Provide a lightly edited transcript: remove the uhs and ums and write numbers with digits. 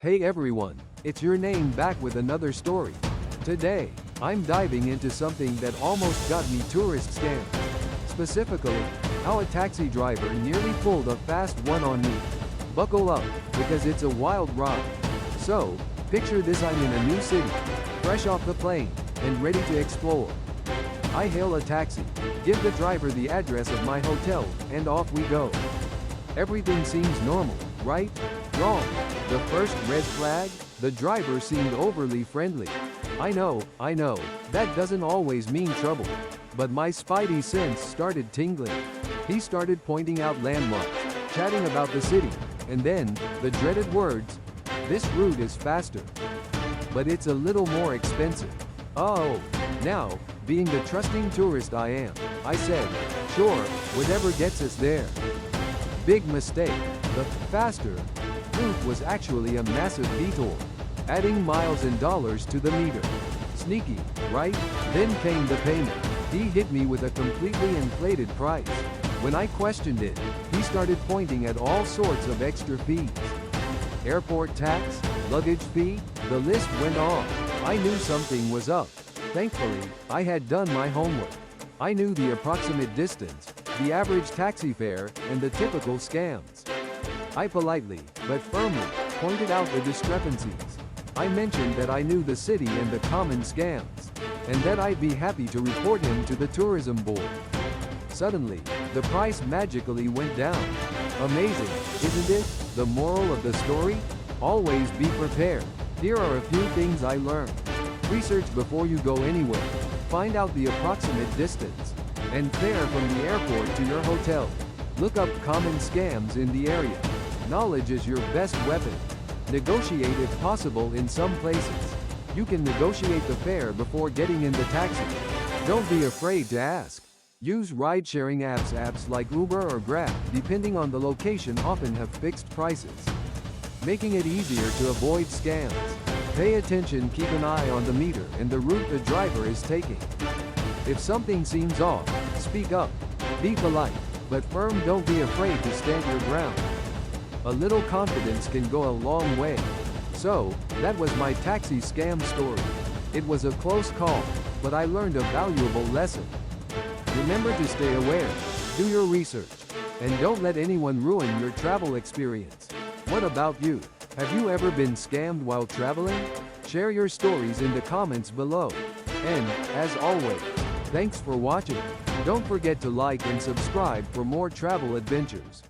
Hey everyone, it's your name back with another story. Today, I'm diving into something that almost got me tourist scammed. Specifically, how a taxi driver nearly pulled a fast one on me. Buckle up, because it's a wild ride. So, picture this: I'm in a new city, fresh off the plane, and ready to explore. I hail a taxi, give the driver the address of my hotel, and off we go. Everything seems normal, right? Wrong. The first red flag? The driver seemed overly friendly. I know, that doesn't always mean trouble. But my spidey sense started tingling. He started pointing out landmarks, chatting about the city, and then, the dreaded words, "This route is faster. But it's a little more expensive." Oh, now, being the trusting tourist I am, I said, "Sure, whatever gets us there." Big mistake. The faster route was actually a massive detour, adding miles and dollars to the meter. Sneaky, right? Then came the payment. He hit me with a completely inflated price. When I questioned it, he started pointing at all sorts of extra fees. Airport tax, luggage fee, the list went on. I knew something was up. Thankfully, I had done my homework. I knew the approximate distance, the average taxi fare, and the typical scams. I politely, but firmly, pointed out the discrepancies. I mentioned that I knew the city and the common scams, and that I'd be happy to report him to the tourism board. Suddenly, the price magically went down. Amazing, isn't it? The moral of the story? Always be prepared. Here are a few things I learned. Research before you go anywhere. Find out the approximate distance and fare from the airport to your hotel. Look up common scams in the area. Knowledge is your best weapon. Negotiate if possible in some places. You can negotiate the fare before getting in the taxi. Don't be afraid to ask. Use ride-sharing apps like Uber or Grab, depending on the location, often have fixed prices, making it easier to avoid scams. Pay attention, keep an eye on the meter and the route the driver is taking. If something seems off, speak up. Be polite, but firm. Don't be afraid to stand your ground. A little confidence can go a long way. So, that was my taxi scam story. It was a close call, but I learned a valuable lesson. Remember to stay aware, do your research, and don't let anyone ruin your travel experience. What about you? Have you ever been scammed while traveling? Share your stories in the comments below. And, as always, thanks for watching. Don't forget to like and subscribe for more travel adventures.